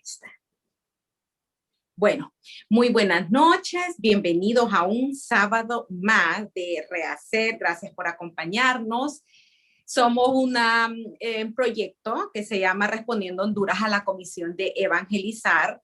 está. Bueno, muy buenas noches, bienvenidos a un sábado más de Rehacer, gracias por acompañarnos. Somos un proyecto que se llama Respondiendo Honduras a la Comisión de Evangelizar.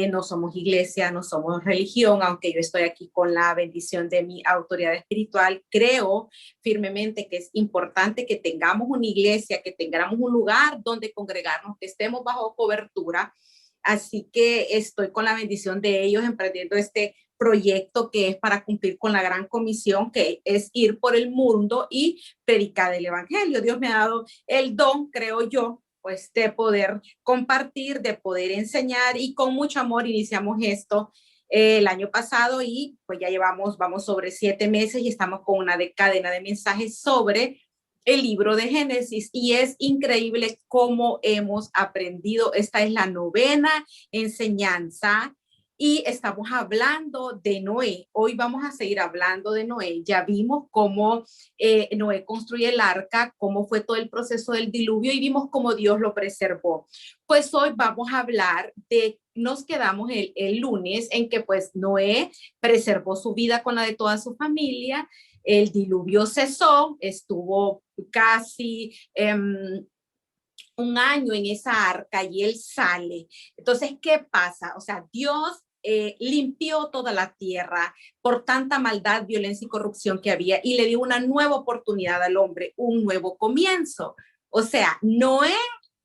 No somos iglesia, no somos religión, aunque yo estoy aquí con la bendición de mi autoridad espiritual. Creo firmemente que es importante que tengamos una iglesia, que tengamos un lugar donde congregarnos, que estemos bajo cobertura. Así que estoy con la bendición de ellos emprendiendo este proyecto que es para cumplir con la gran comisión, que es ir por el mundo y predicar el evangelio. Dios me ha dado el don, creo yo, pues de poder compartir, de poder enseñar, y con mucho amor iniciamos esto el año pasado y pues ya vamos sobre 7 meses y estamos con una cadena de mensajes sobre el libro de Génesis, y es increíble cómo hemos aprendido. Esta es la 9ª enseñanza y estamos hablando de Noé. Hoy vamos a seguir hablando de Noé. Ya vimos cómo Noé construye el arca, cómo fue todo el proceso del diluvio y vimos cómo Dios lo preservó. Pues hoy vamos a hablar nos quedamos el lunes en que pues Noé preservó su vida con la de toda su familia. El diluvio cesó, estuvo casi un año en esa arca y él sale. Entonces, ¿qué pasa? O sea, Dios limpió toda la tierra por tanta maldad, violencia y corrupción que había, y le dio una nueva oportunidad al hombre, un nuevo comienzo. O sea, Noé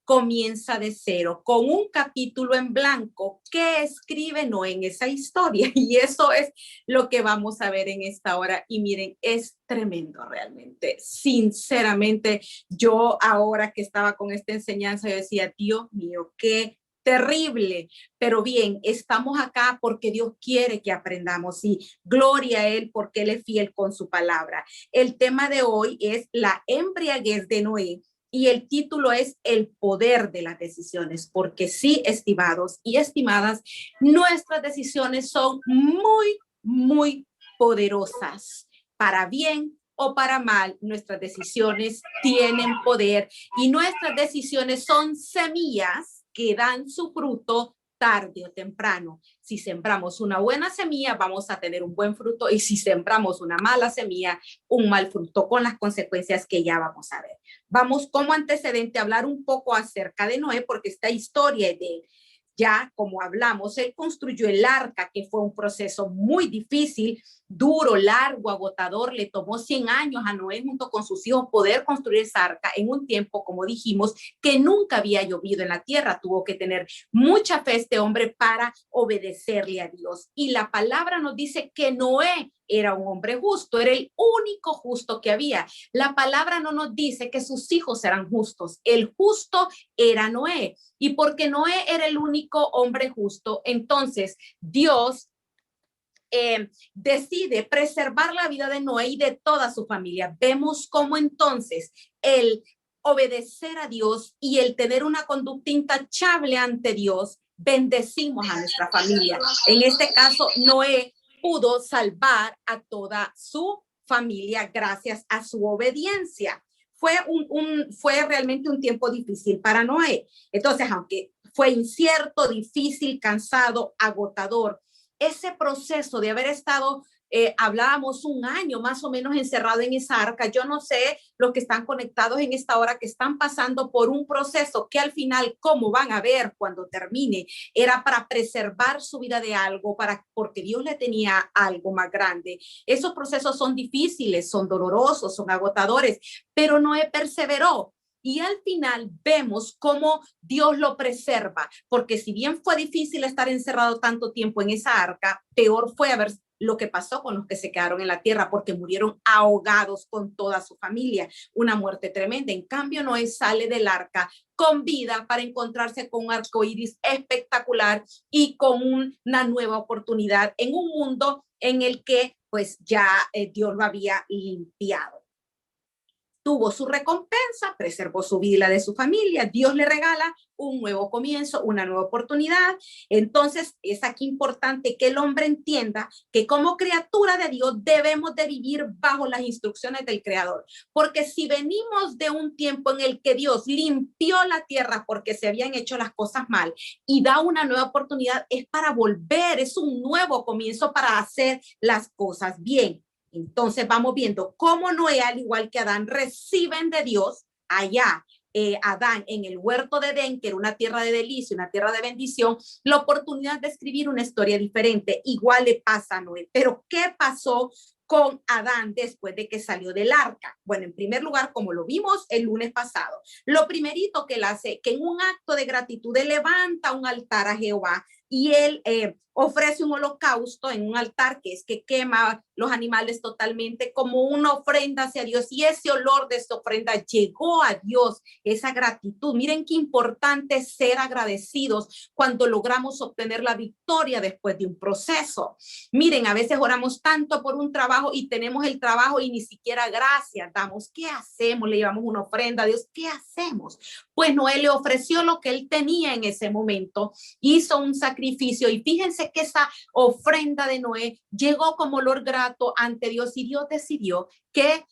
comienza de cero, con un capítulo en blanco. ¿Qué escribe Noé en esa historia? Y eso es lo que vamos a ver en esta hora. Y miren, es tremendo realmente. Sinceramente, yo ahora que estaba con esta enseñanza, yo decía, Dios mío, qué terrible, pero bien, estamos acá porque Dios quiere que aprendamos, y gloria a Él porque Él es fiel con su palabra. El tema de hoy es la embriaguez de Noé, y el título es El poder de las decisiones, porque sí, estimados y estimadas, nuestras decisiones son muy, muy poderosas. Para bien o para mal, nuestras decisiones tienen poder, y nuestras decisiones son semillas que dan su fruto tarde o temprano. Si sembramos una buena semilla, vamos a tener un buen fruto, y si sembramos una mala semilla, un mal fruto, con las consecuencias que ya vamos a ver. Vamos como antecedente a hablar un poco acerca de Noé, porque esta historia es de él. Ya, como hablamos, él construyó el arca, que fue un proceso muy difícil, duro, largo, agotador. Le tomó 100 años a Noé junto con sus hijos poder construir esa arca en un tiempo, como dijimos, que nunca había llovido en la tierra. Tuvo que tener mucha fe este hombre para obedecerle a Dios. Y la palabra nos dice que Noé era un hombre justo, era el único justo que había. La palabra no nos dice que sus hijos eran justos. El justo era Noé. Y porque Noé era el único hombre justo, entonces Dios decide preservar la vida de Noé y de toda su familia. Vemos cómo entonces el obedecer a Dios y el tener una conducta intachable ante Dios, bendecimos a nuestra familia. En este caso, Noé pudo salvar a toda su familia gracias a su obediencia. Fue realmente un tiempo difícil para Noé. Entonces, aunque fue incierto, difícil, cansado, agotador, ese proceso de haber estado, hablábamos, un año más o menos encerrado en esa arca. Yo no sé los que están conectados en esta hora, que están pasando por un proceso que al final, como van a ver cuando termine, era para preservar su vida de algo, porque Dios le tenía algo más grande. Esos procesos son difíciles, son dolorosos, son agotadores, pero Noé perseveró. Y al final vemos cómo Dios lo preserva, porque si bien fue difícil estar encerrado tanto tiempo en esa arca, peor fue ver lo que pasó con los que se quedaron en la tierra, porque murieron ahogados con toda su familia, una muerte tremenda. En cambio, Noé sale del arca con vida para encontrarse con un arco iris espectacular y con una nueva oportunidad en un mundo en el que pues ya Dios lo había limpiado. tuvo su recompensa, preservó su vida y la de su familia. Dios le regala un nuevo comienzo, una nueva oportunidad. Entonces es aquí importante que el hombre entienda que como criatura de Dios debemos de vivir bajo las instrucciones del Creador, porque si venimos de un tiempo en el que Dios limpió la tierra porque se habían hecho las cosas mal y da una nueva oportunidad, es para volver, es un nuevo comienzo para hacer las cosas bien. Entonces vamos viendo cómo Noé, al igual que Adán, reciben de Dios allá Adán en el huerto de Edén, que era una tierra de delicia, una tierra de bendición, la oportunidad de escribir una historia diferente. Igual le pasa a Noé. Pero ¿qué pasó con Adán después de que salió del arca? Bueno, en primer lugar, como lo vimos el lunes pasado, lo primerito que él hace, que en un acto de gratitud, él levanta un altar a Jehová y él ofrece un holocausto en un altar que es que quema los animales totalmente como una ofrenda hacia Dios, y ese olor de esta ofrenda llegó a Dios, esa gratitud. Miren qué importante es ser agradecidos cuando logramos obtener la victoria después de un proceso. Miren, a veces oramos tanto por un trabajo y tenemos el trabajo y ni siquiera gracias damos. ¿Qué hacemos? Le llevamos una ofrenda a Dios. ¿Qué hacemos? Pues Noé le ofreció lo que él tenía en ese momento, hizo un sacrificio, y fíjense que esa ofrenda de Noé llegó como olor grato ante Dios, y Dios decidió que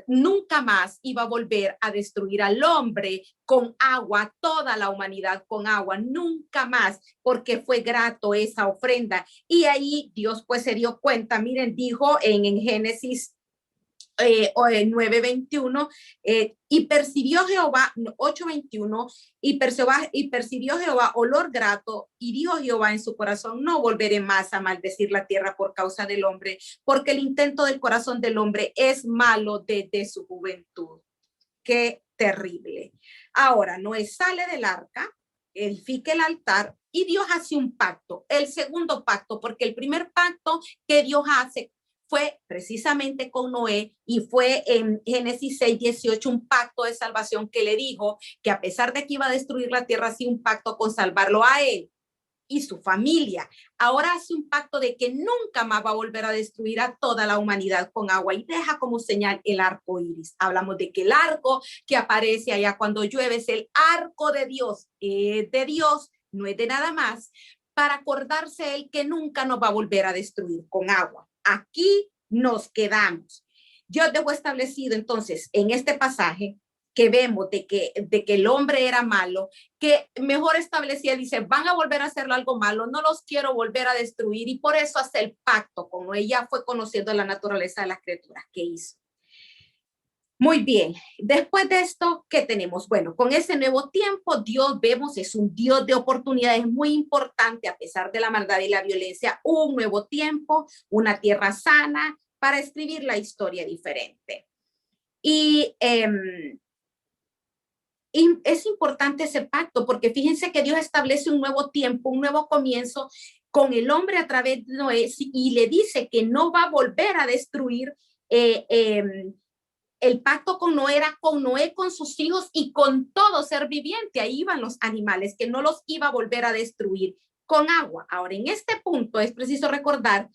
nunca más iba a volver a destruir al hombre con agua, toda la humanidad con agua, nunca más, porque fue grato esa ofrenda. Y ahí Dios pues se dio cuenta, miren, dijo en Génesis 9:21, y percibió Jehová, 8:21, y percibió Jehová olor grato, y dijo Jehová en su corazón: no volveré más a maldecir la tierra por causa del hombre, porque el intento del corazón del hombre es malo desde su juventud. Qué terrible. Ahora, Noé sale del arca, edifica el altar, y Dios hace un pacto, el segundo pacto, porque el primer pacto que Dios hace fue precisamente con Noé, y fue en Génesis 6:18 un pacto de salvación que le dijo que a pesar de que iba a destruir la tierra, hacía un pacto con salvarlo a él y su familia. Ahora hace un pacto de que nunca más va a volver a destruir a toda la humanidad con agua, y deja como señal el arco iris. Hablamos de que el arco que aparece allá cuando llueve es el arco de Dios, no es de nada más, para acordarse él que nunca nos va a volver a destruir con agua. Aquí nos quedamos. Yo dejo establecido entonces en este pasaje que vemos de que el hombre era malo, que mejor establecía, dice, van a volver a hacerlo algo malo, no los quiero volver a destruir, y por eso hace el pacto, como ella fue conociendo la naturaleza de las criaturas que hizo. Muy bien, después de esto, ¿qué tenemos? Bueno, con ese nuevo tiempo, Dios, vemos, es un Dios de oportunidades, muy importante, a pesar de la maldad y la violencia, un nuevo tiempo, una tierra sana, para escribir la historia diferente. Y es importante ese pacto, porque fíjense que Dios establece un nuevo tiempo, un nuevo comienzo con el hombre a través de Noé, y le dice que no va a volver a destruir. El pacto con Noé era con Noé, con sus hijos y con todo ser viviente. Ahí iban los animales, que no los iba a volver a destruir con agua. Ahora, en este punto es preciso recordar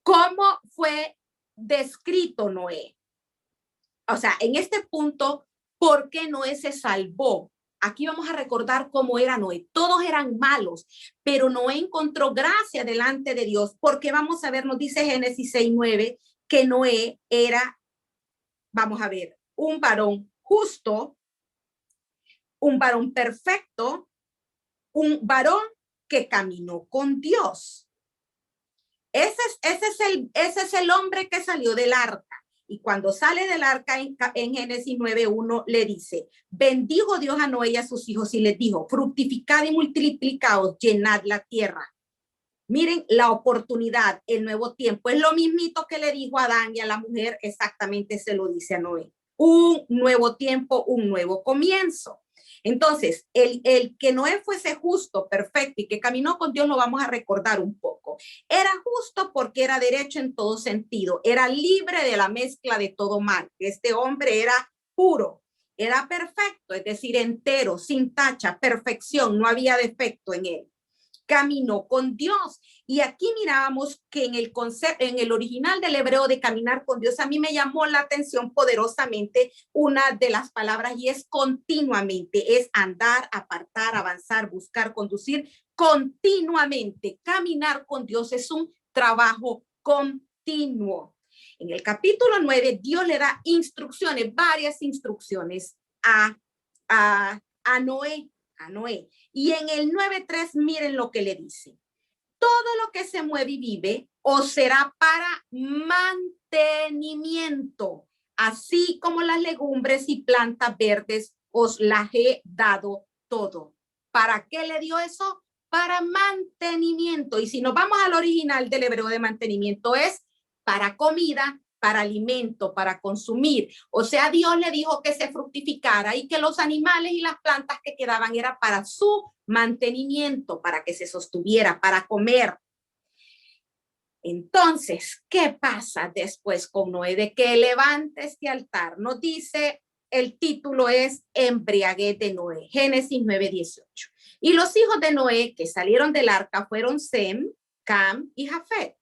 cómo fue descrito Noé. O sea, en este punto, ¿por qué Noé se salvó? Aquí vamos a recordar cómo era Noé. Todos eran malos, pero Noé encontró gracia delante de Dios, porque vamos a ver, nos dice Génesis 6:9, que Noé era, vamos a ver, un varón justo, un varón perfecto, un varón que caminó con Dios. Ese es el hombre que salió del arca. Y cuando sale del arca en Génesis 9:1 le dice: bendijo Dios a Noé y a sus hijos y les dijo: fructificad y multiplicaos, llenad la tierra. Miren la oportunidad, el nuevo tiempo. Es lo mismito que le dijo a Adán y a la mujer, exactamente se lo dice a Noé. Un nuevo tiempo, un nuevo comienzo. Entonces, el que Noé fuese justo, perfecto y que caminó con Dios, lo vamos a recordar un poco. Era justo porque era derecho en todo sentido, era libre de la mezcla de todo mal. Este hombre era puro, era perfecto, es decir, entero, sin tacha, perfección, no había defecto en él. caminó con Dios. Y aquí mirábamos que en el original del hebreo de caminar con Dios, a mí me llamó la atención poderosamente una de las palabras y es continuamente, es andar, apartar, avanzar, buscar, conducir continuamente. Caminar con Dios es un trabajo continuo. En el capítulo 9, Dios le da instrucciones, varias instrucciones a Noé. Y en el 9:3, miren lo que le dice. Todo lo que se mueve y vive os será para mantenimiento, así como las legumbres y plantas verdes os las he dado todo. ¿Para qué le dio eso? Para mantenimiento. Y si nos vamos al original del hebreo de mantenimiento, es para comida, para alimento, para consumir. O sea, Dios le dijo que se fructificara y que los animales y las plantas que quedaban era para su mantenimiento, para que se sostuviera, para comer. Entonces, ¿qué pasa después con Noé? De que levante este altar. Nos dice, el título es Embriaguez de Noé, Génesis 9:18. Y los hijos de Noé que salieron del arca fueron Sem, Cam y Jafet.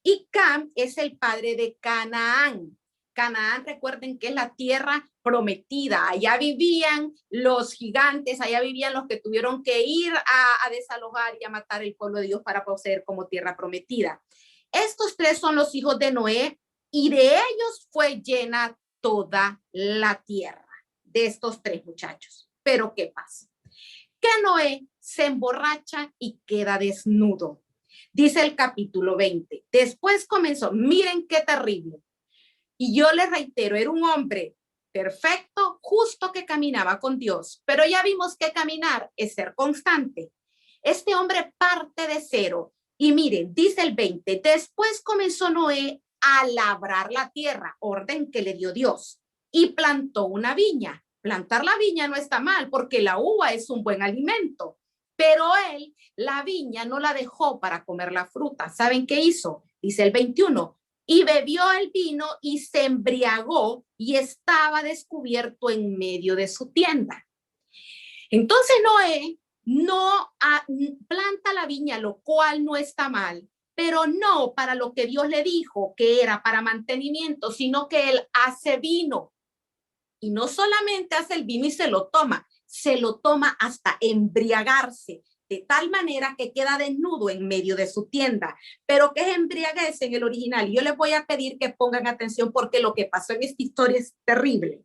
Y Cam es el padre de Canaán. Canaán, recuerden que es la tierra prometida. Allá vivían los gigantes, allá vivían los que tuvieron que ir a desalojar y a matar el pueblo de Dios para poseer como tierra prometida. Estos tres son los hijos de Noé y de ellos fue llena toda la tierra, de estos tres muchachos. Pero ¿qué pasa? Que Noé se emborracha y queda desnudo. Dice el capítulo 20. Después comenzó, miren qué terrible. Y yo les reitero, era un hombre perfecto, justo que caminaba con Dios. Pero ya vimos que caminar es ser constante. Este hombre parte de cero. Y miren, dice el 20, después comenzó Noé a labrar la tierra, orden que le dio Dios, y plantó una viña. Plantar la viña no está mal porque la uva es un buen alimento. Pero él, la viña, no la dejó para comer la fruta. ¿Saben qué hizo? Dice el 21. Y bebió el vino y se embriagó y estaba descubierto en medio de su tienda. Entonces Noé no planta la viña, lo cual no está mal, pero no para lo que Dios le dijo, que era para mantenimiento, sino que él hace vino. Y no solamente hace el vino y se lo toma hasta embriagarse, de tal manera que queda desnudo en medio de su tienda. Pero ¿qué es embriaguez en el original? Yo les voy a pedir que pongan atención porque lo que pasó en esta historia es terrible.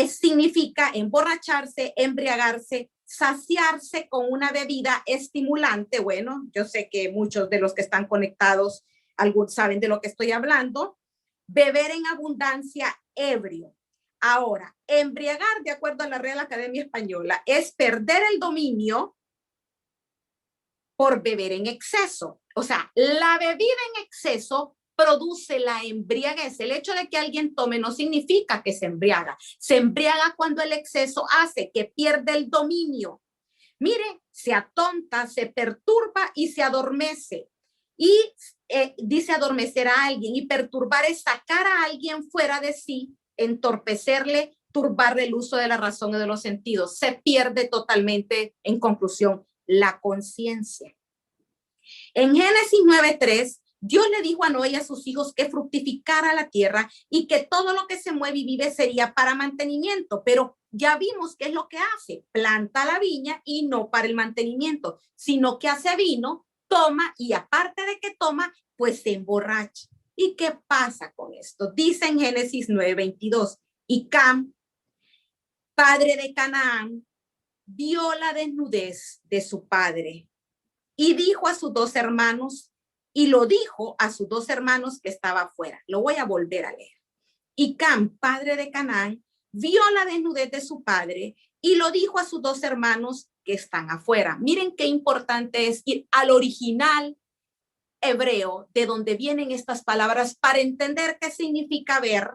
Significa emborracharse, embriagarse, saciarse con una bebida estimulante. Bueno, yo sé que muchos de los que están conectados algunos saben de lo que estoy hablando. Beber en abundancia, ebrio. Ahora, embriagar, de acuerdo a la Real Academia Española, es perder el dominio por beber en exceso. O sea, la bebida en exceso produce la embriaguez. El hecho de que alguien tome no significa que se embriaga. Se embriaga cuando el exceso hace que pierde el dominio. Mire, se atonta, se perturba y se adormece. Y dice adormecer a alguien, y perturbar es sacar a alguien fuera de sí, entorpecerle, turbarle el uso de la razón y de los sentidos. Se pierde totalmente, en conclusión, la conciencia. En Génesis 9:3, Dios le dijo a Noé y a sus hijos que fructificara la tierra y que todo lo que se mueve y vive sería para mantenimiento, pero ya vimos qué es lo que hace. Planta la viña y no para el mantenimiento, sino que hace vino, toma y aparte de que toma, pues se emborracha. ¿Y qué pasa con esto? Dice en Génesis 9:22, y Cam, padre de Canaán, vio la desnudez de su padre y dijo a sus dos hermanos, y lo dijo a sus dos hermanos que estaba afuera. Lo voy a volver a leer. Y Cam, padre de Canaán, vio la desnudez de su padre y lo dijo a sus dos hermanos que están afuera. Miren qué importante es ir al original hebreo de donde vienen estas palabras para entender qué significa ver,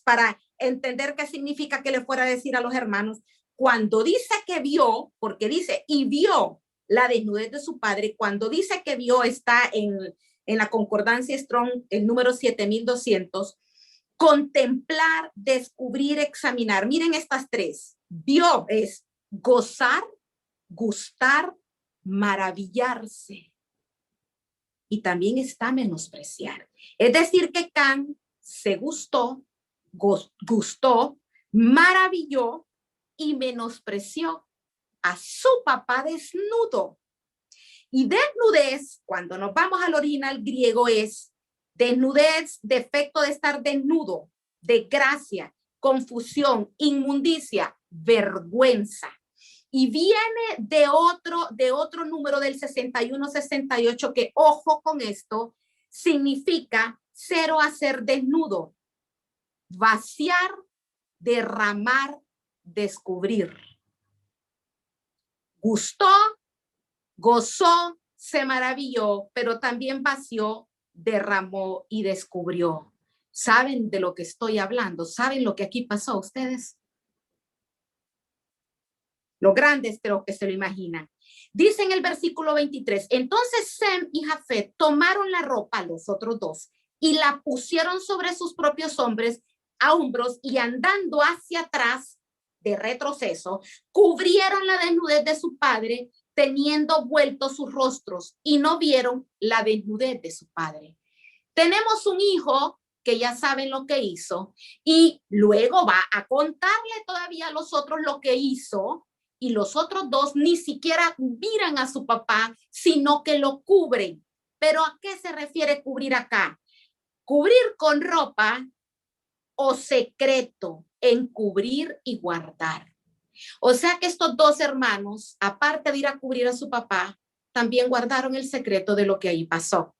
para entender qué significa que le fuera a decir a los hermanos. Cuando dice que vio, porque dice y vio la desnudez de su padre, cuando dice que vio está en la concordancia Strong, el número 7200, contemplar, descubrir, examinar. Miren estas tres. Vio es gozar, gustar, maravillarse y también está menospreciar. Es decir, que Can se gustó, maravilló y menospreció a su papá desnudo. Y desnudez, cuando nos vamos al original griego, es desnudez, defecto de estar desnudo, desgracia, confusión, inmundicia, vergüenza. Y viene de otro número del 61-68 que, ojo con esto, significa cero a ser desnudo, vaciar, derramar, descubrir. Gustó, gozó, se maravilló, pero también vació, derramó y descubrió. ¿Saben de lo que estoy hablando? ¿Saben lo que aquí pasó ustedes? Los grandes creo que se lo imaginan. Dice en el versículo 23, entonces Sem y Jafet tomaron la ropa, los otros dos, y la pusieron sobre sus propios hombros y andando hacia atrás de retroceso, cubrieron la desnudez de su padre, teniendo vueltos sus rostros, y no vieron la desnudez de su padre. Tenemos un hijo que ya saben lo que hizo, y luego va a contarle todavía a los otros lo que hizo, y los otros dos ni siquiera miran a su papá, sino que lo cubren. ¿Pero a qué se refiere cubrir acá? Cubrir con ropa o secreto, encubrir y guardar. O sea que estos dos hermanos, aparte de ir a cubrir a su papá, también guardaron el secreto de lo que ahí pasó.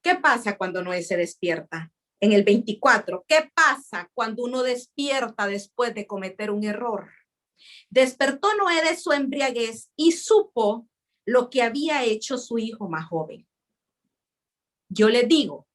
¿Qué pasa cuando Noé se despierta? En el 24, ¿qué pasa cuando uno despierta después de cometer un error? Despertó Noé de su embriaguez y supo lo que había hecho su hijo más joven. Yo le digo,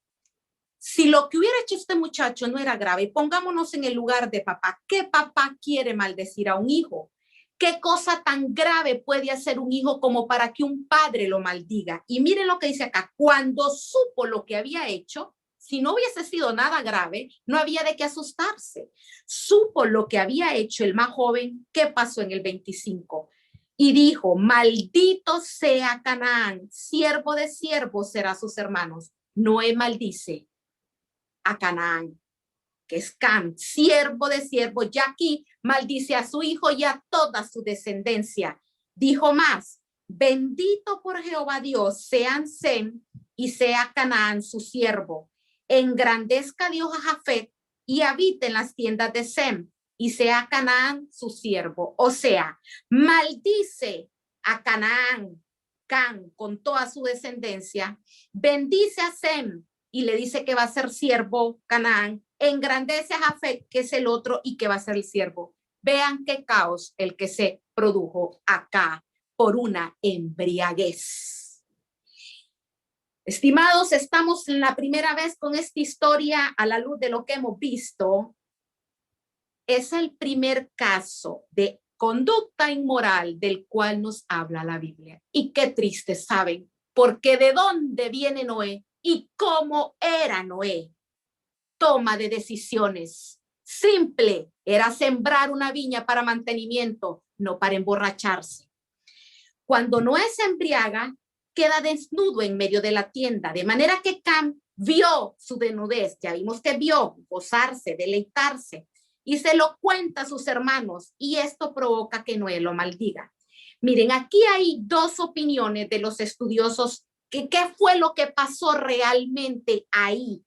si lo que hubiera hecho este muchacho no era grave, pongámonos en el lugar de papá. ¿Qué papá quiere maldecir a un hijo? ¿Qué cosa tan grave puede hacer un hijo como para que un padre lo maldiga? Y miren lo que dice acá, cuando supo lo que había hecho, si no hubiese sido nada grave, no había de qué asustarse. Supo lo que había hecho el más joven. ¿Qué pasó en el 25? Y dijo, maldito sea Canaán, siervo de siervos será sus hermanos. Noé maldice a Canaán, que es Cam, siervo de siervo, ya aquí maldice a su hijo y a toda su descendencia. Dijo más, bendito por Jehová Dios sean Sem y sea Canaán su siervo. Engrandezca Dios a Jafet y habite en las tiendas de Sem y sea Canaán su siervo. O sea, maldice a Canaán, Cam, con toda su descendencia, bendice a Sem y le dice que va a ser siervo Canaán, engrandece a Jafet, que es el otro y que va a ser el siervo. Vean qué caos el que se produjo acá por una embriaguez. Estimados, estamos en la primera vez con esta historia a la luz de lo que hemos visto. Es el primer caso de conducta inmoral del cual nos habla la Biblia. Y qué triste, ¿saben? Porque de dónde viene Noé y cómo era Noé. Toma de decisiones. Simple, era sembrar una viña para mantenimiento, no para emborracharse. Cuando Noé se embriaga, queda desnudo en medio de la tienda, de manera que Cam vio su desnudez, ya vimos que vio gozarse, deleitarse, y se lo cuenta a sus hermanos, y esto provoca que Noé lo maldiga. Miren, aquí hay dos opiniones de los estudiosos. ¿Qué fue lo que pasó realmente ahí?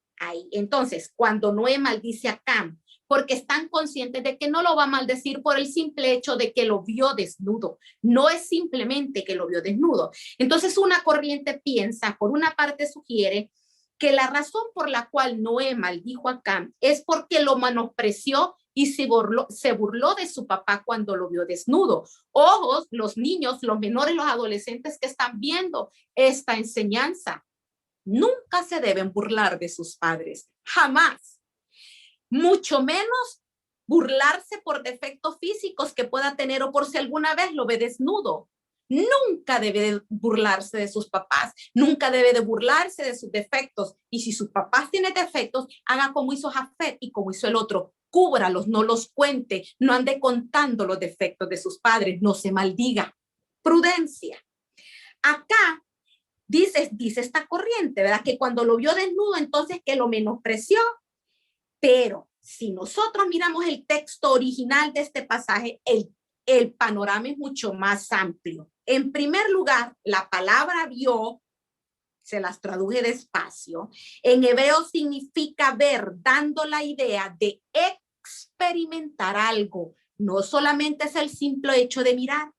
Entonces, cuando Noé maldice a Cam, porque están conscientes de que no lo va a maldecir por el simple hecho de que lo vio desnudo. No es simplemente que lo vio desnudo. Entonces, una corriente piensa, por una parte sugiere, que la razón por la cual Noé maldijo a Cam es porque lo menospreció y se burló de su papá cuando lo vio desnudo. Ojos, los niños, los menores, los adolescentes que están viendo esta enseñanza. Nunca se deben burlar de sus padres, jamás. Mucho menos burlarse por defectos físicos que pueda tener o por si alguna vez lo ve desnudo. Nunca debe de burlarse de sus papás, nunca debe de burlarse de sus defectos. Y si sus papás tienen defectos, haga como hizo Jafet y como hizo el otro. cúbralos, no los cuente, no ande contando los defectos de sus padres, no se maldiga. Prudencia. Acá dice esta corriente, ¿verdad? Que cuando lo vio desnudo, entonces que lo menospreció. Pero si nosotros miramos el texto original de este pasaje, el panorama es mucho más amplio. En primer lugar, la palabra vio, se las traduje despacio, en hebreo significa ver, dando la idea de experimentar algo. No solamente es el simple hecho de mirar,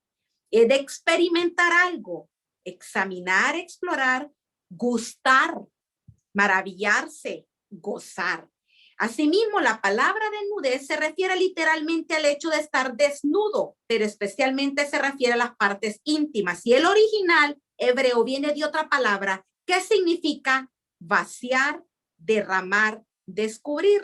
es de experimentar algo, examinar, explorar, gustar, maravillarse, gozar. Asimismo, la palabra desnudez se refiere literalmente al hecho de estar desnudo, pero especialmente se refiere a las partes íntimas. Y el original hebreo viene de otra palabra que significa vaciar, derramar, descubrir.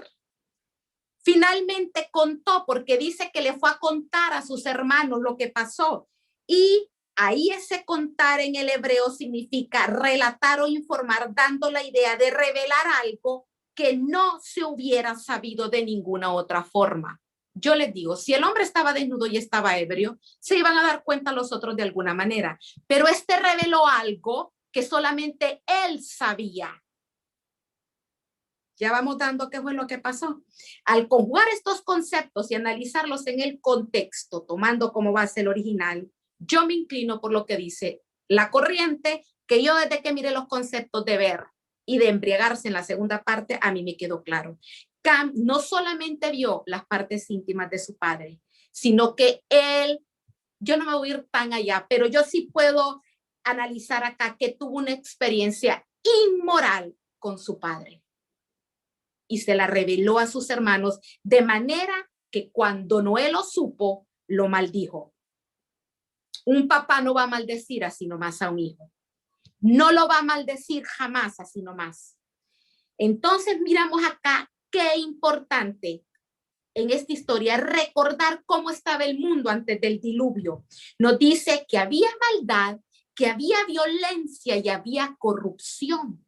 Finalmente contó, porque dice que le fue a contar a sus hermanos lo que pasó. Y ahí ese contar en el hebreo significa relatar o informar, dando la idea de revelar algo que no se hubiera sabido de ninguna otra forma. Yo les digo, si el hombre estaba desnudo y estaba ebrio, se iban a dar cuenta los otros de alguna manera. Pero este reveló algo que solamente él sabía. Ya vamos dando qué fue lo que pasó. Al conjugar estos conceptos y analizarlos en el contexto, tomando como base el original, yo me inclino por lo que dice la corriente, que yo desde que miré los conceptos de ver y de embriagarse en la segunda parte, a mí me quedó claro. Cam no solamente vio las partes íntimas de su padre, sino que él, yo no me voy a ir tan allá, pero yo sí puedo analizar acá que tuvo una experiencia inmoral con su padre. Y se la reveló a sus hermanos de manera que cuando Noé lo supo, lo maldijo. Un papá no va a maldecir así nomás a un hijo. No lo va a maldecir jamás así nomás. Entonces miramos acá qué importante en esta historia recordar cómo estaba el mundo antes del diluvio. Nos dice que había maldad, que había violencia y había corrupción.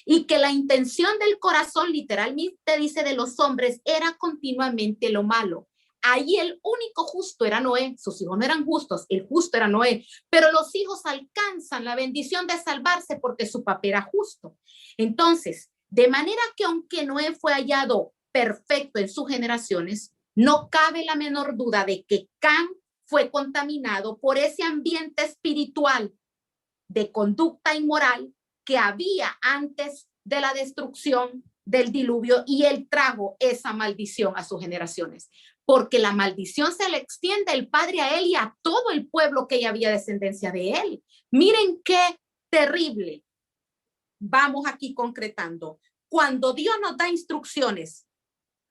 Y que la intención del corazón, literalmente dice, de los hombres era continuamente lo malo. Ahí el único justo era Noé, sus hijos no eran justos, el justo era Noé, pero los hijos alcanzan la bendición de salvarse porque su papá era justo. Entonces, de manera que aunque Noé fue hallado perfecto en sus generaciones, no cabe la menor duda de que Cam fue contaminado por ese ambiente espiritual de conducta inmoral que había antes de la destrucción del diluvio, y él trajo esa maldición a sus generaciones, porque la maldición se le extiende el padre a él y a todo el pueblo que ya había descendencia de él. Miren qué terrible. Vamos aquí concretando. Cuando Dios nos da instrucciones,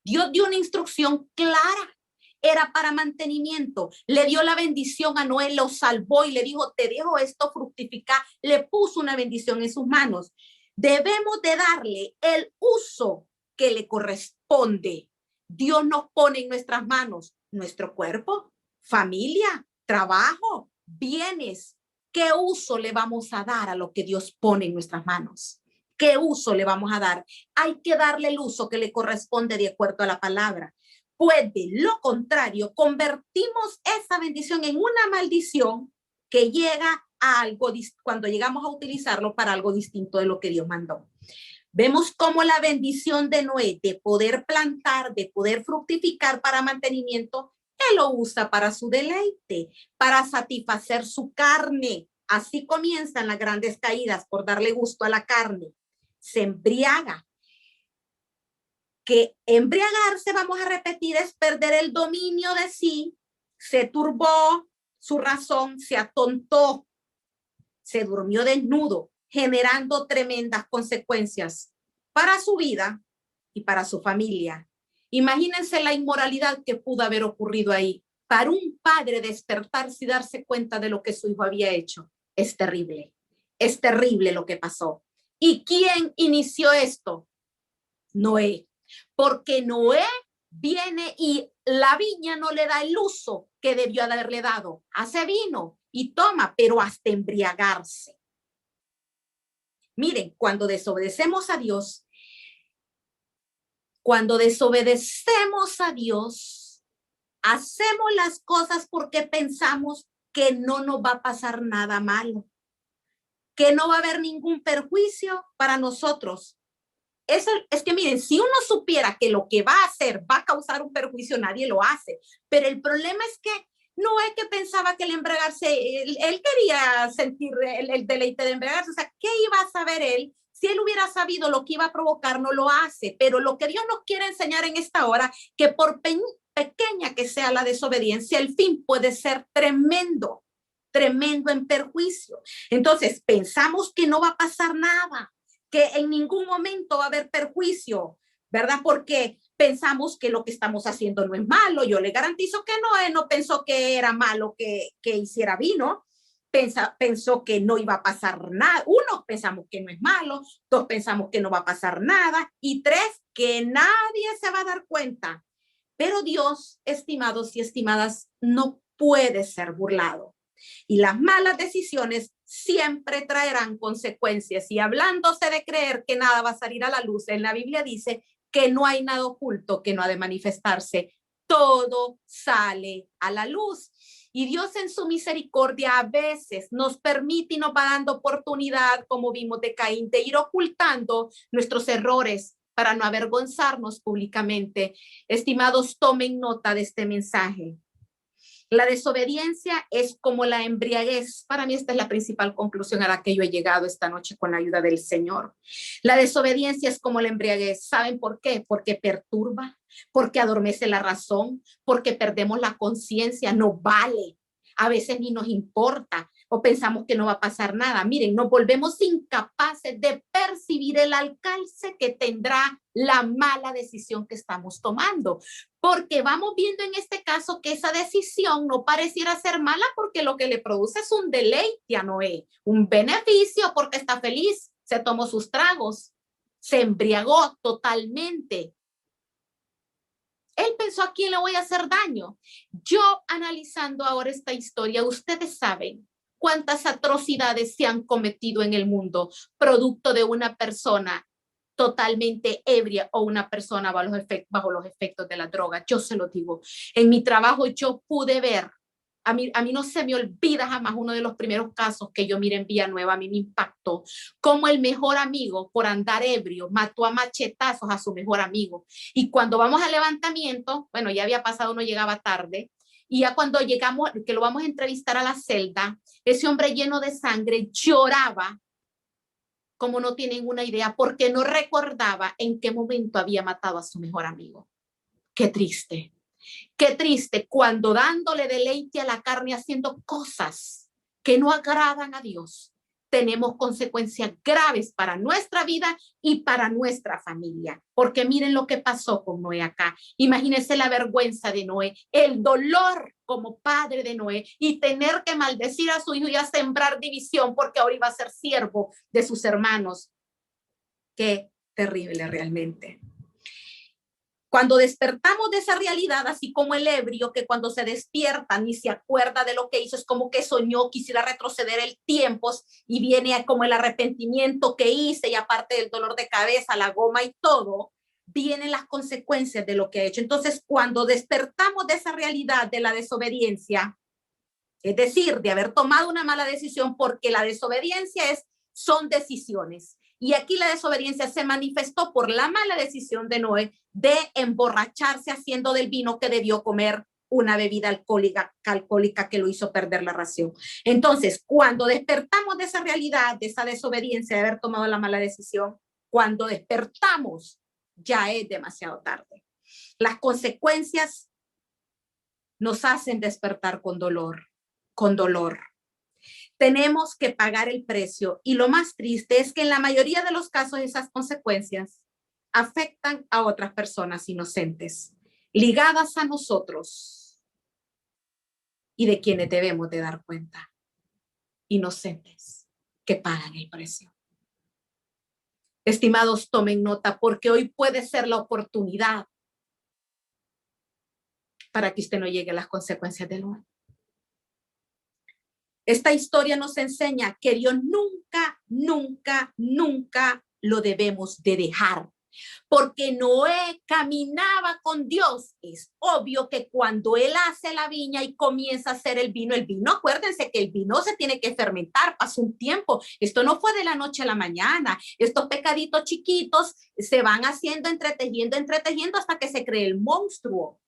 Dios dio una instrucción clara. Era para mantenimiento. Le dio la bendición a Noé, lo salvó y le dijo, te dejo esto fructificar. Le puso una bendición en sus manos. Debemos de darle el uso que le corresponde. Dios nos pone en nuestras manos nuestro cuerpo, familia, trabajo, bienes. ¿Qué uso le vamos a dar a lo que Dios pone en nuestras manos? ¿Qué uso le vamos a dar? Hay que darle el uso que le corresponde de acuerdo a la palabra. Pues de lo contrario, convertimos esa bendición en una maldición que llega a algo, cuando llegamos a utilizarlo para algo distinto de lo que Dios mandó. Vemos cómo la bendición de Noé de poder plantar, de poder fructificar para mantenimiento, él lo usa para su deleite, para satisfacer su carne. Así comienzan las grandes caídas, por darle gusto a la carne. Se embriaga. Que embriagarse, vamos a repetir, es perder el dominio de sí, se turbó su razón, se atontó, se durmió desnudo, generando tremendas consecuencias para su vida y para su familia. Imagínense la inmoralidad que pudo haber ocurrido ahí. Para un padre despertarse y darse cuenta de lo que su hijo había hecho, es terrible lo que pasó. ¿Y quién inició esto? Noé. Porque Noé viene y la viña no le da el uso que debió haberle dado. Hace vino y toma, pero hasta embriagarse. Miren, cuando desobedecemos a Dios, Cuando desobedecemos a Dios, hacemos las cosas porque pensamos que no nos va a pasar nada malo, que no va a haber ningún perjuicio para nosotros. Eso es que miren, si uno supiera que lo que va a hacer va a causar un perjuicio, nadie lo hace. Pero el problema es que no es que pensaba que el embriagarse, él quería sentir el deleite de embriagarse. O sea, ¿qué iba a saber él? Si él hubiera sabido lo que iba a provocar, no lo hace. Pero lo que Dios nos quiere enseñar en esta hora, que por pequeña que sea la desobediencia, el fin puede ser tremendo, tremendo en perjuicio. Entonces, pensamos que no va a pasar nada, que en ningún momento va a haber perjuicio, ¿verdad? Porque pensamos que lo que estamos haciendo no es malo. Yo le garantizo que no, él no pensó que era malo que hiciera vino. Pensó que no iba a pasar nada. Uno, pensamos que no es malo. Dos, pensamos que no va a pasar nada. Y tres, que nadie se va a dar cuenta. Pero Dios, estimados y estimadas, no puede ser burlado. Y las malas decisiones siempre traerán consecuencias. Y hablándose de creer que nada va a salir a la luz, en la Biblia dice que no hay nada oculto que no ha de manifestarse. Todo sale a la luz. Y Dios en su misericordia a veces nos permite y nos va dando oportunidad, como vimos de Caín, de ir ocultando nuestros errores para no avergonzarnos públicamente. Estimados, tomen nota de este mensaje. La desobediencia es como la embriaguez. Para mí esta es la principal conclusión a la que yo he llegado esta noche con la ayuda del Señor. La desobediencia es como la embriaguez. ¿Saben por qué? Porque perturba, porque adormece la razón, porque perdemos la conciencia, no vale. A veces ni nos importa o pensamos que no va a pasar nada. Miren, nos volvemos incapaces de percibir el alcance que tendrá la mala decisión que estamos tomando, porque vamos viendo en este caso que esa decisión no pareciera ser mala porque lo que le produce es un deleite a Noé, un beneficio porque está feliz, se tomó sus tragos, se embriagó totalmente. Él pensó, ¿a quién le voy a hacer daño? Yo analizando ahora esta historia, ustedes saben cuántas atrocidades se han cometido en el mundo producto de una persona totalmente ebria o una persona bajo los efectos de la droga. Yo se lo digo. En mi trabajo yo pude ver, a mí no se me olvida jamás uno de los primeros casos que yo miré en Villanueva, a mí me impactó, cómo el mejor amigo por andar ebrio mató a machetazos a su mejor amigo. Y cuando vamos al levantamiento, bueno, ya había pasado, uno llegaba tarde, y ya cuando llegamos, que lo vamos a entrevistar a la celda, ese hombre lleno de sangre lloraba como no tienen una idea, porque no recordaba en qué momento había matado a su mejor amigo. Qué triste cuando dándole deleite a la carne, haciendo cosas que no agradan a Dios, tenemos consecuencias graves para nuestra vida y para nuestra familia. Porque miren lo que pasó con Noé acá. Imagínense la vergüenza de Noé, el dolor como padre de Noé y tener que maldecir a su hijo y a sembrar división porque ahora iba a ser siervo de sus hermanos. Qué terrible realmente. Cuando despertamos de esa realidad, así como el ebrio que cuando se despierta ni se acuerda de lo que hizo, es como que soñó, quisiera retroceder el tiempo y viene como el arrepentimiento que hice y aparte del dolor de cabeza, la goma y todo, vienen las consecuencias de lo que ha hecho. Entonces, cuando despertamos de esa realidad de la desobediencia, es decir, de haber tomado una mala decisión, porque la desobediencia son decisiones. Y aquí la desobediencia se manifestó por la mala decisión de Noé de emborracharse haciendo del vino que debió comer una bebida alcohólica que lo hizo perder la razón. Entonces, cuando despertamos de esa realidad, de esa desobediencia, de haber tomado la mala decisión, cuando despertamos, ya es demasiado tarde. Las consecuencias nos hacen despertar con dolor. Tenemos que pagar el precio y lo más triste es que en la mayoría de los casos esas consecuencias afectan a otras personas inocentes, ligadas a nosotros y de quienes debemos de dar cuenta, inocentes que pagan el precio. Estimados, tomen nota porque hoy puede ser la oportunidad para que usted no llegue a las consecuencias del mal. Esta historia nos enseña que Dios nunca lo debemos de dejar. Porque Noé caminaba con Dios. Es obvio que cuando él hace la viña y comienza a hacer el vino, acuérdense que el vino se tiene que fermentar, pasa un tiempo. Esto no fue de la noche a la mañana. Estos pecaditos chiquitos se van haciendo, entretejiendo hasta que se cree el monstruo.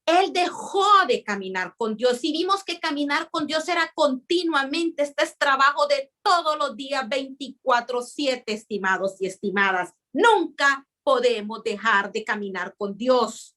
Él dejó de caminar con Dios y vimos que caminar con Dios era continuamente. Este es trabajo de todos los días, 24/7, estimados y estimadas. Nunca podemos dejar de caminar con Dios.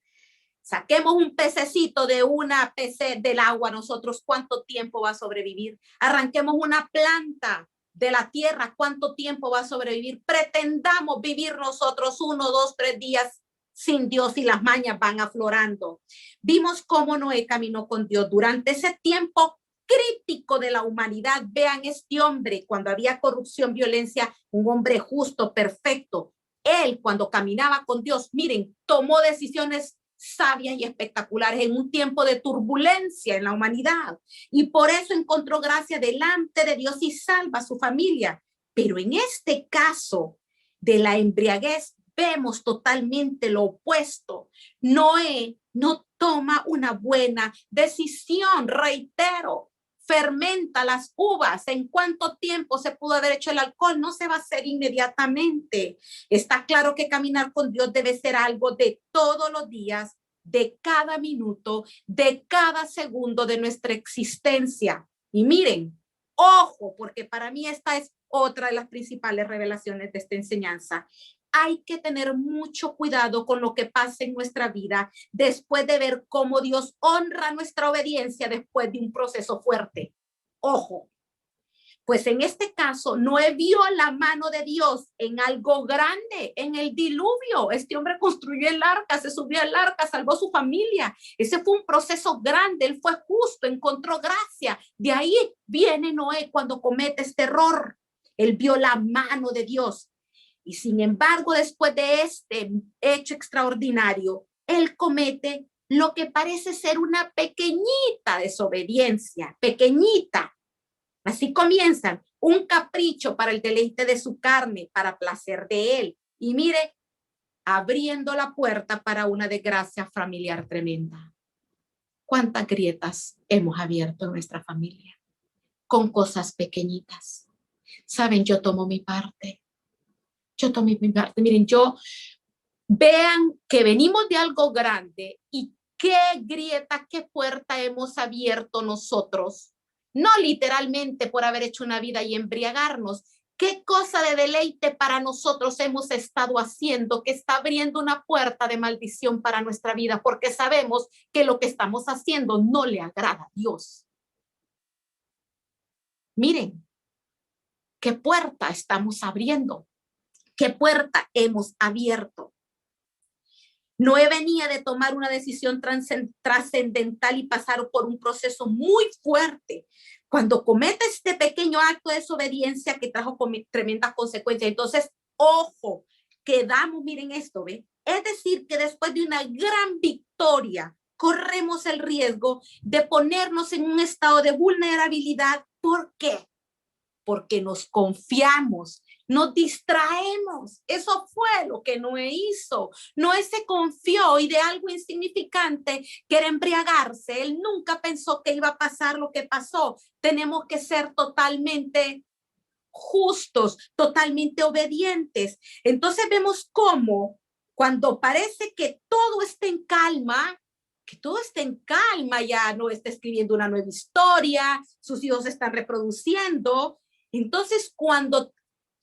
Saquemos un pececito de una pece del agua, nosotros, ¿cuánto tiempo va a sobrevivir? Arranquemos una planta de la tierra, ¿cuánto tiempo va a sobrevivir? Pretendamos vivir nosotros 1, 2, 3 días sin Dios y las mañas van aflorando. Vimos cómo Noé caminó con Dios durante ese tiempo crítico de la humanidad. Vean este hombre, cuando había corrupción, violencia, un hombre justo, perfecto. Él, cuando caminaba con Dios, miren, tomó decisiones sabias y espectaculares en un tiempo de turbulencia en la humanidad. Y por eso encontró gracia delante de Dios y salva a su familia. Pero en este caso de la embriaguez, vemos totalmente lo opuesto. Noé no toma una buena decisión, reitero, fermenta las uvas. ¿En cuánto tiempo se pudo haber hecho el alcohol? No se va a hacer inmediatamente. Está claro que caminar con Dios debe ser algo de todos los días, de cada minuto, de cada segundo de nuestra existencia. Y miren, ojo, porque para mí esta es otra de las principales revelaciones de esta enseñanza. Hay que tener mucho cuidado con lo que pasa en nuestra vida después de ver cómo Dios honra nuestra obediencia después de un proceso fuerte. Ojo, pues en este caso Noé vio la mano de Dios en algo grande, en el diluvio. Este hombre construyó el arca, se subió al arca, salvó a su familia. Ese fue un proceso grande, él fue justo, encontró gracia. De ahí viene Noé cuando comete este error. Él vio la mano de Dios. Y sin embargo, después de este hecho extraordinario, él comete lo que parece ser una pequeñita desobediencia, pequeñita. Así comienzan, un capricho para el deleite de su carne, para placer de él. Y mire, abriendo la puerta para una desgracia familiar tremenda. ¿Cuántas grietas hemos abierto en nuestra familia? Con cosas pequeñitas. Saben, yo tomo mi parte. Miren, vean que venimos de algo grande y qué grieta, qué puerta hemos abierto nosotros. No literalmente por haber hecho una vida y embriagarnos. Qué cosa de deleite para nosotros hemos estado haciendo que está abriendo una puerta de maldición para nuestra vida, porque sabemos que lo que estamos haciendo no le agrada a Dios. Miren, qué puerta estamos abriendo. ¿Qué puerta hemos abierto? Noé venía de tomar una decisión trascendental y pasar por un proceso muy fuerte. Cuando comete este pequeño acto de desobediencia que trajo tremendas consecuencias, entonces, ojo, quedamos, miren esto, ¿ve? Es decir, que después de una gran victoria, corremos el riesgo de ponernos en un estado de vulnerabilidad. ¿Por qué? Porque nos confiamos, nos distraemos. Eso fue lo que Noé hizo. Noé se confió y de algo insignificante que era embriagarse. Él nunca pensó que iba a pasar lo que pasó. Tenemos que ser totalmente justos, totalmente obedientes. Entonces vemos cómo cuando parece que todo está en calma, ya no está escribiendo una nueva historia, sus hijos se están reproduciendo. Entonces, cuando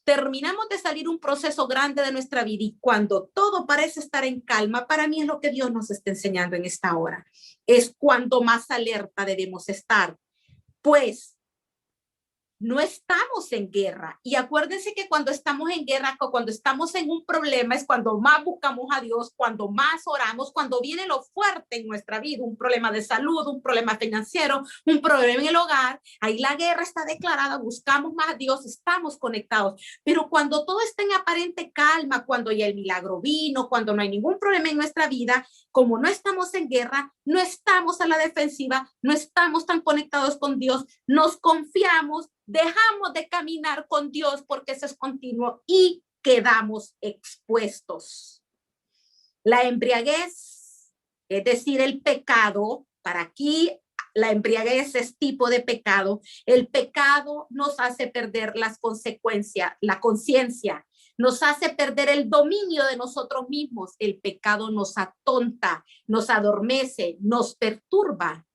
terminamos de salir un proceso grande de nuestra vida y cuando todo parece estar en calma, para mí es lo que Dios nos está enseñando en esta hora. Es cuando más alerta debemos estar. Pues no estamos en guerra. Y acuérdense que cuando estamos en guerra, cuando estamos en un problema, es cuando más buscamos a Dios, cuando más oramos, cuando viene lo fuerte en nuestra vida, un problema de salud, un problema financiero, un problema en el hogar. Ahí la guerra está declarada, buscamos más a Dios, estamos conectados. Pero cuando todo está en aparente calma, cuando ya el milagro vino, cuando no hay ningún problema en nuestra vida, como no estamos en guerra, no estamos a la defensiva, no estamos tan conectados con Dios, nos confiamos, dejamos de caminar con Dios porque eso es continuo y quedamos expuestos. La embriaguez, es decir, el pecado, para aquí la embriaguez es tipo de pecado. El pecado nos hace perder las consecuencias, la conciencia, nos hace perder el dominio de nosotros mismos. El pecado nos atonta, nos adormece, nos perturba.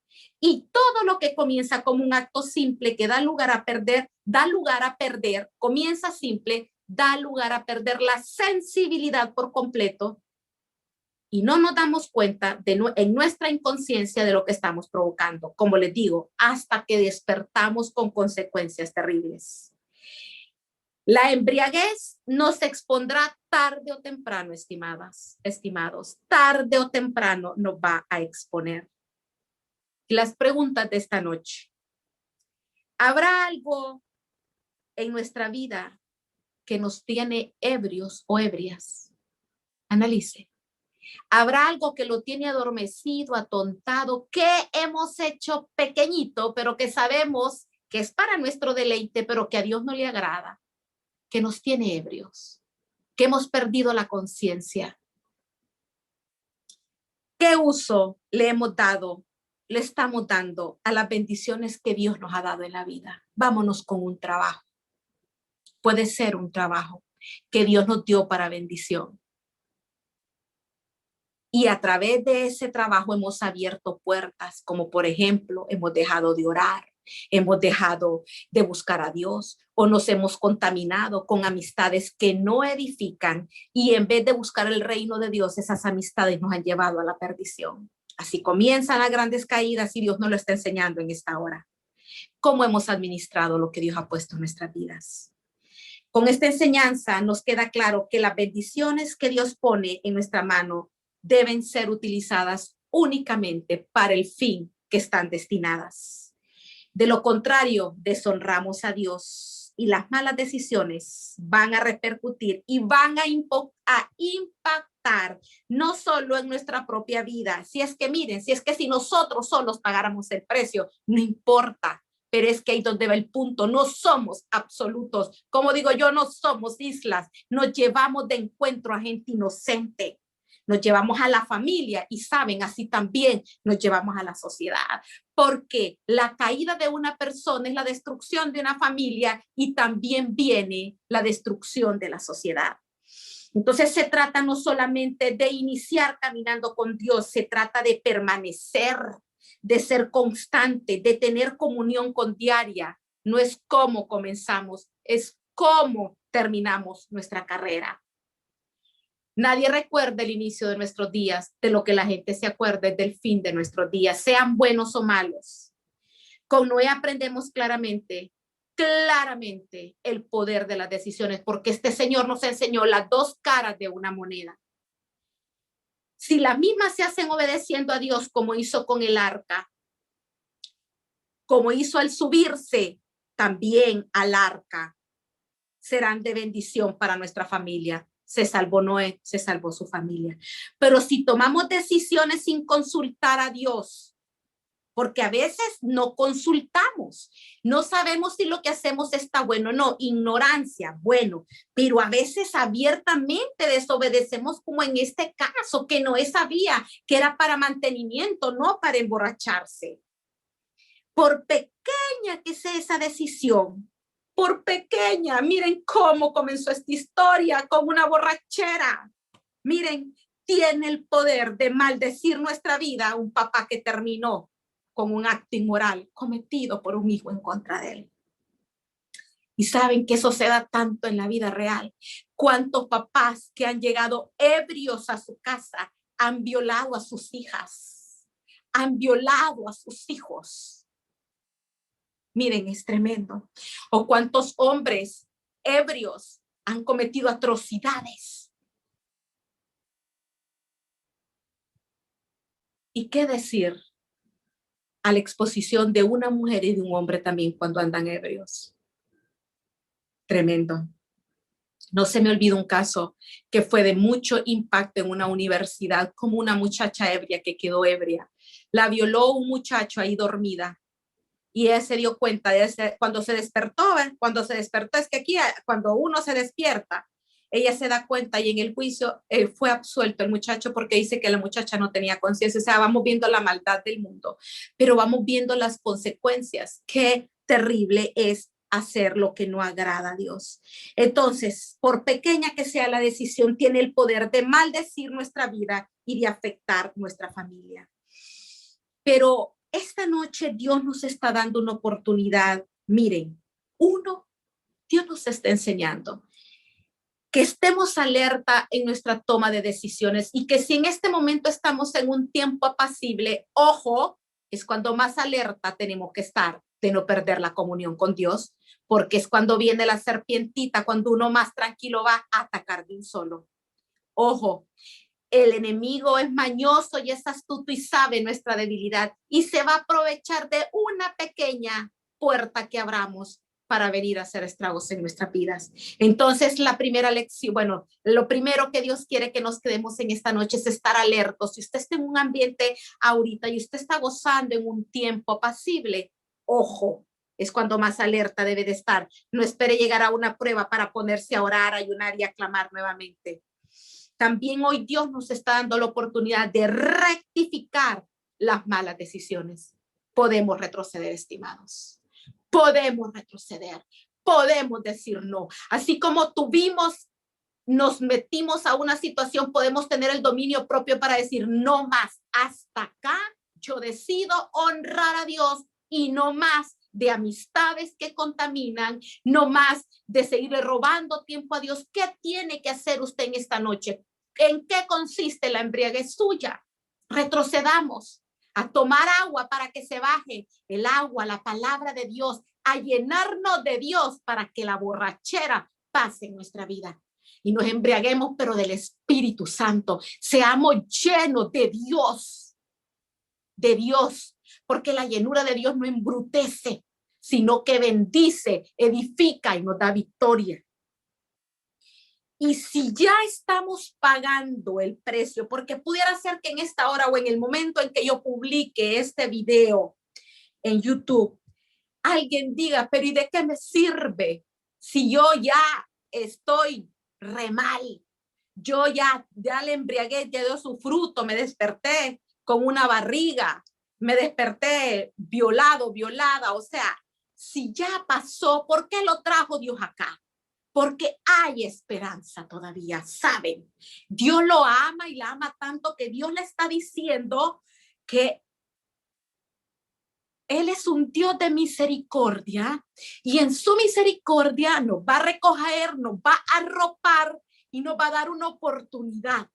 Y todo lo que comienza como un acto simple que da lugar a perder, comienza simple, da lugar a perder la sensibilidad por completo y no nos damos cuenta en nuestra inconsciencia de lo que estamos provocando, como les digo, hasta que despertamos con consecuencias terribles. La embriaguez nos expondrá tarde o temprano, estimados, tarde o temprano nos va a exponer. Las preguntas de esta noche. ¿Habrá algo en nuestra vida que nos tiene ebrios o ebrias? Analice. ¿Habrá algo que lo tiene adormecido, atontado, que hemos hecho pequeñito, pero que sabemos que es para nuestro deleite, pero que a Dios no le agrada, que nos tiene ebrios, que hemos perdido la conciencia? ¿Qué uso le estamos dando a las bendiciones que Dios nos ha dado en la vida? Vámonos con un trabajo. Puede ser un trabajo que Dios nos dio para bendición. Y a través de ese trabajo hemos abierto puertas, como por ejemplo, hemos dejado de orar, hemos dejado de buscar a Dios o nos hemos contaminado con amistades que no edifican y en vez de buscar el reino de Dios, esas amistades nos han llevado a la perdición. Así comienzan las grandes caídas y Dios nos lo está enseñando en esta hora. ¿Cómo hemos administrado lo que Dios ha puesto en nuestras vidas? Con esta enseñanza nos queda claro que las bendiciones que Dios pone en nuestra mano deben ser utilizadas únicamente para el fin que están destinadas. De lo contrario, deshonramos a Dios y las malas decisiones van a repercutir y van a impactar no solo en nuestra propia vida. Si es que si nosotros solos pagáramos el precio, no importa. Pero es que ahí donde va el punto, no somos absolutos. Como digo yo, no somos islas. Nos llevamos de encuentro a gente inocente. Nos llevamos a la familia y saben, así también nos llevamos a la sociedad, porque la caída de una persona es la destrucción de una familia y también viene la destrucción de la sociedad. Entonces se trata no solamente de iniciar caminando con Dios, se trata de permanecer, de ser constante, de tener comunión con diaria. No es cómo comenzamos, es cómo terminamos nuestra carrera. Nadie recuerda el inicio de nuestros días, de lo que la gente se acuerda es del fin de nuestros días, sean buenos o malos. Con Noé aprendemos claramente el poder de las decisiones, porque este Señor nos enseñó las dos caras de una moneda. Si las mismas se hacen obedeciendo a Dios, como hizo con el arca, como hizo al subirse también al arca, serán de bendición para nuestra familia. Se salvó Noé, se salvó su familia. Pero si tomamos decisiones sin consultar a Dios, porque a veces no consultamos, no sabemos si lo que hacemos está bueno o no, ignorancia, bueno, pero a veces abiertamente desobedecemos, como en este caso, que Noé sabía que era para mantenimiento, no para emborracharse. Por pequeña que sea esa decisión, por pequeña, miren cómo comenzó esta historia, con una borrachera. Miren, tiene el poder de maldecir nuestra vida un papá que terminó con un acto inmoral cometido por un hijo en contra de él. Y saben que eso se da tanto en la vida real. ¿Cuántos papás que han llegado ebrios a su casa han violado a sus hijas? Han violado a sus hijos. Miren, es tremendo. O cuántos hombres ebrios han cometido atrocidades. ¿Y qué decir a la exposición de una mujer y de un hombre también cuando andan ebrios? Tremendo. No se me olvida un caso que fue de mucho impacto en una universidad, como una muchacha ebria que quedó ebria. La violó un muchacho ahí dormida. Y ella se dio cuenta cuando se despertó es que aquí, cuando uno se despierta, ella se da cuenta y en el juicio fue absuelto el muchacho porque dice que la muchacha no tenía conciencia. O sea, vamos viendo la maldad del mundo, pero vamos viendo las consecuencias. Qué terrible es hacer lo que no agrada a Dios. Entonces, por pequeña que sea la decisión, tiene el poder de maldecir nuestra vida y de afectar nuestra familia. Pero esta noche Dios nos está dando una oportunidad. Miren, Dios nos está enseñando que estemos alerta en nuestra toma de decisiones y que si en este momento estamos en un tiempo apacible, ojo, es cuando más alerta tenemos que estar de no perder la comunión con Dios, porque es cuando viene la serpientita, cuando uno más tranquilo va a atacar de un solo. Ojo, el enemigo es mañoso y es astuto y sabe nuestra debilidad y se va a aprovechar de una pequeña puerta que abramos para venir a hacer estragos en nuestras vidas. Entonces, la primera lección, bueno, lo primero que Dios quiere que nos quedemos en esta noche es estar alertos. Si usted está en un ambiente ahorita y usted está gozando en un tiempo apacible, ojo, es cuando más alerta debe de estar. No espere llegar a una prueba para ponerse a orar, ayunar y a clamar nuevamente. También hoy Dios nos está dando la oportunidad de rectificar las malas decisiones. Podemos retroceder, estimados. Podemos retroceder. Podemos decir no. Así como nos metimos a una situación, podemos tener el dominio propio para decir no más. Hasta acá yo decido honrar a Dios y no más de amistades que contaminan, no más de seguirle robando tiempo a Dios. ¿Qué tiene que hacer usted en esta noche? ¿En qué consiste la embriaguez suya? Retrocedamos a tomar agua para que se baje el agua, la palabra de Dios, a llenarnos de Dios para que la borrachera pase en nuestra vida y nos embriaguemos, pero del Espíritu Santo. Seamos llenos de Dios, porque la llenura de Dios no embrutece, sino que bendice, edifica y nos da victoria. Y si ya estamos pagando el precio, porque pudiera ser que en esta hora o en el momento en que yo publique este video en YouTube, alguien diga, pero ¿y de qué me sirve si yo ya estoy re mal? Yo ya le embriagué, ya dio su fruto, me desperté con una barriga, me desperté violada. O sea, si ya pasó, ¿por qué lo trajo Dios acá? Porque hay esperanza todavía, ¿saben? Dios lo ama y la ama tanto que Dios le está diciendo que Él es un Dios de misericordia y en su misericordia nos va a recoger, nos va a arropar y nos va a dar una oportunidad.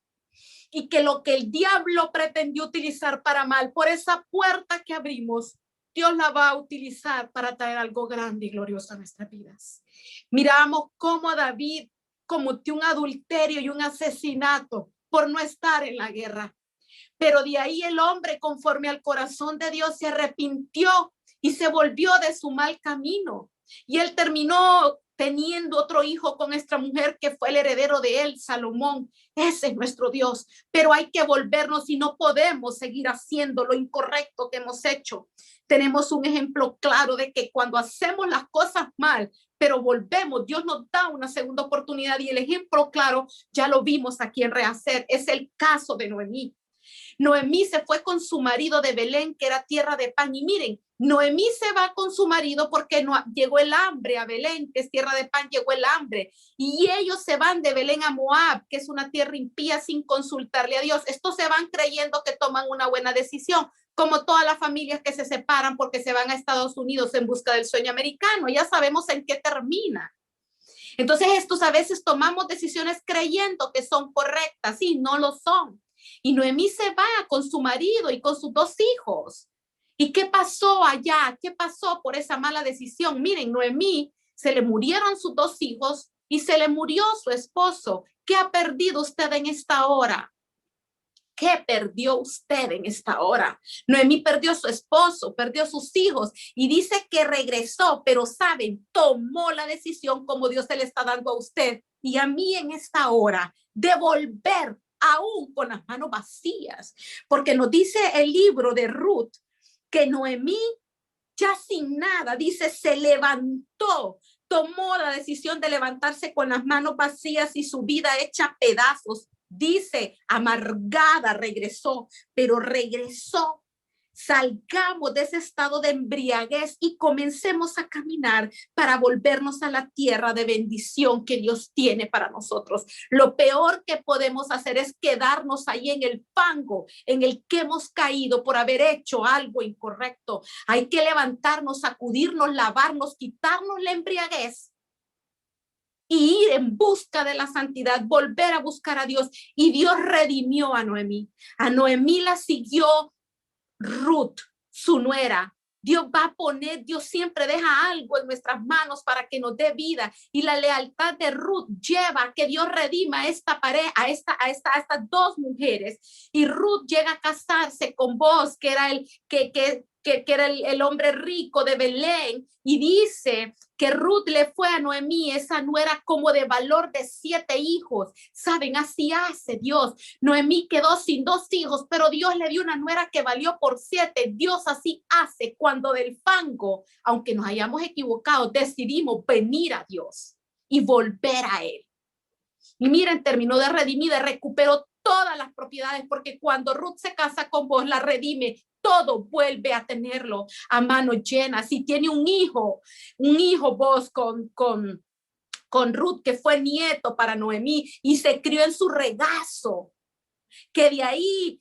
Y que lo que el diablo pretendió utilizar para mal, por esa puerta que abrimos, Dios la va a utilizar para traer algo grande y glorioso a nuestras vidas. Miramos cómo David cometió un adulterio y un asesinato por no estar en la guerra. Pero de ahí el hombre, conforme al corazón de Dios, se arrepintió y se volvió de su mal camino. Y él terminó teniendo otro hijo con esta mujer que fue el heredero de él, Salomón. Ese es nuestro Dios. Pero hay que volvernos y no podemos seguir haciendo lo incorrecto que hemos hecho. Tenemos un ejemplo claro de que cuando hacemos las cosas mal, pero volvemos, Dios nos da una segunda oportunidad y el ejemplo claro ya lo vimos aquí en Rehacer. Es el caso de Noemí. Noemí se fue con su marido de Belén, que era tierra de pan. Y miren, Noemí se va con su marido porque no, llegó el hambre a Belén, que es tierra de pan, llegó el hambre. Y ellos se van de Belén a Moab, que es una tierra impía, sin consultarle a Dios. Estos se van creyendo que toman una buena decisión, como todas las familias que se separan porque se van a Estados Unidos en busca del sueño americano. Ya sabemos en qué termina. Entonces, estos a veces tomamos decisiones creyendo que son correctas y no lo son. Y Noemí se va con su marido y con sus 2 hijos. ¿Y qué pasó allá? ¿Qué pasó por esa mala decisión? Miren, Noemí se le murieron sus 2 hijos y se le murió su esposo. ¿Qué ha perdido usted en esta hora? ¿Qué perdió usted en esta hora? Noemí perdió su esposo, perdió sus hijos y dice que regresó, pero saben, tomó la decisión como Dios se le está dando a usted y a mí en esta hora de volver aún con las manos vacías, porque nos dice el libro de Ruth que Noemí ya sin nada, dice, se levantó, tomó la decisión de levantarse con las manos vacías y su vida hecha pedazos. Dice, amargada regresó, pero regresó. Salgamos de ese estado de embriaguez y comencemos a caminar para volvernos a la tierra de bendición que Dios tiene para nosotros. Lo peor que podemos hacer es quedarnos ahí en el fango en el que hemos caído por haber hecho algo incorrecto. Hay que levantarnos, sacudirnos, lavarnos, quitarnos la embriaguez y ir en busca de la santidad, volver a buscar a Dios. Y Dios redimió a Noemí. A Noemí la siguió Ruth, su nuera. Dios va a poner, Dios siempre deja algo en nuestras manos para que nos dé vida. Y la lealtad de Ruth lleva a que Dios redima a esta pareja, a estas dos mujeres. Y Ruth llega a casarse con Boaz, que era el hombre rico de Belén, y dice que Ruth le fue a Noemí, esa nuera, como de valor de 7 hijos. Saben, así hace Dios. Noemí quedó sin 2 hijos, pero Dios le dio una nuera que valió por 7. Dios así hace cuando del fango, aunque nos hayamos equivocado, decidimos venir a Dios y volver a Él. Y miren, terminó de redimir, recuperó todas las propiedades, porque cuando Ruth se casa con vos, la redime, todo vuelve a tenerlo a mano llena. Si tiene un hijo vos con Ruth, que fue nieto para Noemí y se crió en su regazo, que de ahí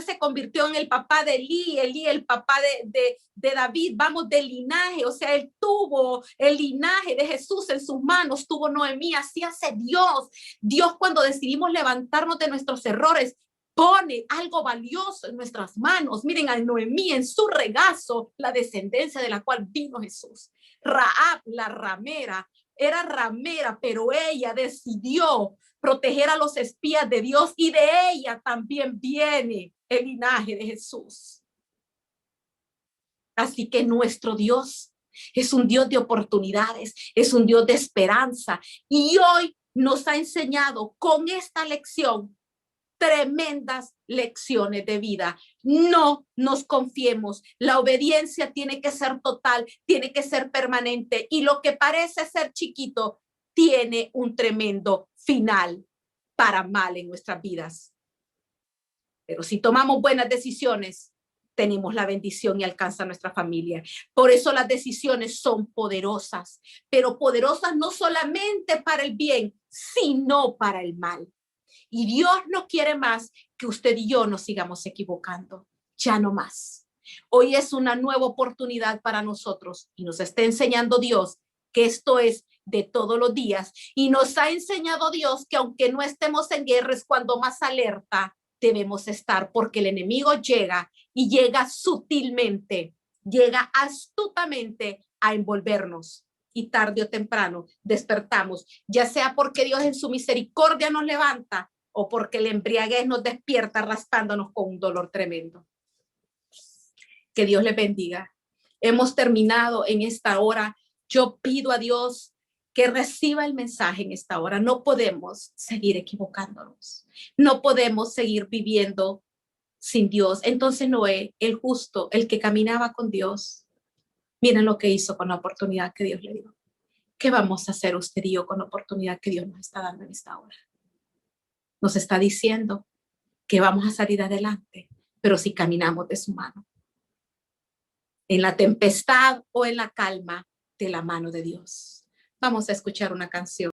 se convirtió en el papá de Elí el papá de David, vamos, del linaje. O sea, él tuvo el linaje de Jesús en sus manos, tuvo Noemí. Así hace Dios. Dios, cuando decidimos levantarnos de nuestros errores, pone algo valioso en nuestras manos. Miren a Noemí en su regazo, la descendencia de la cual vino Jesús. Rahab, la ramera, era ramera, pero ella decidió proteger a los espías de Dios, y de ella también viene el linaje de Jesús. Así que nuestro Dios es un Dios de oportunidades, es un Dios de esperanza, y hoy nos ha enseñado con esta lección tremendas lecciones de vida. No nos confiemos. La obediencia tiene que ser total, tiene que ser permanente, y lo que parece ser chiquito tiene un tremendo final para mal en nuestras vidas. Pero si tomamos buenas decisiones, tenemos la bendición y alcanza nuestra familia. Por eso las decisiones son poderosas, pero poderosas no solamente para el bien, sino para el mal. Y Dios no quiere más que usted y yo nos sigamos equivocando. Ya no más. Hoy es una nueva oportunidad para nosotros, y nos está enseñando Dios que esto es de todos los días, y nos ha enseñado Dios que aunque no estemos en guerra, es cuando más alerta debemos estar, porque el enemigo llega, y llega sutilmente, llega astutamente a envolvernos, y tarde o temprano despertamos, ya sea porque Dios en su misericordia nos levanta, o porque la embriaguez nos despierta raspándonos con un dolor tremendo. Que Dios les bendiga. Hemos terminado en esta hora. Yo pido a Dios que reciba el mensaje en esta hora. No podemos seguir equivocándonos. No podemos seguir viviendo sin Dios. Entonces Noé, el justo, el que caminaba con Dios, miren lo que hizo con la oportunidad que Dios le dio. ¿Qué vamos a hacer usted y yo con la oportunidad que Dios nos está dando en esta hora? Nos está diciendo que vamos a salir adelante, pero si caminamos de su mano, en la tempestad o en la calma, de la mano de Dios. Vamos a escuchar una canción.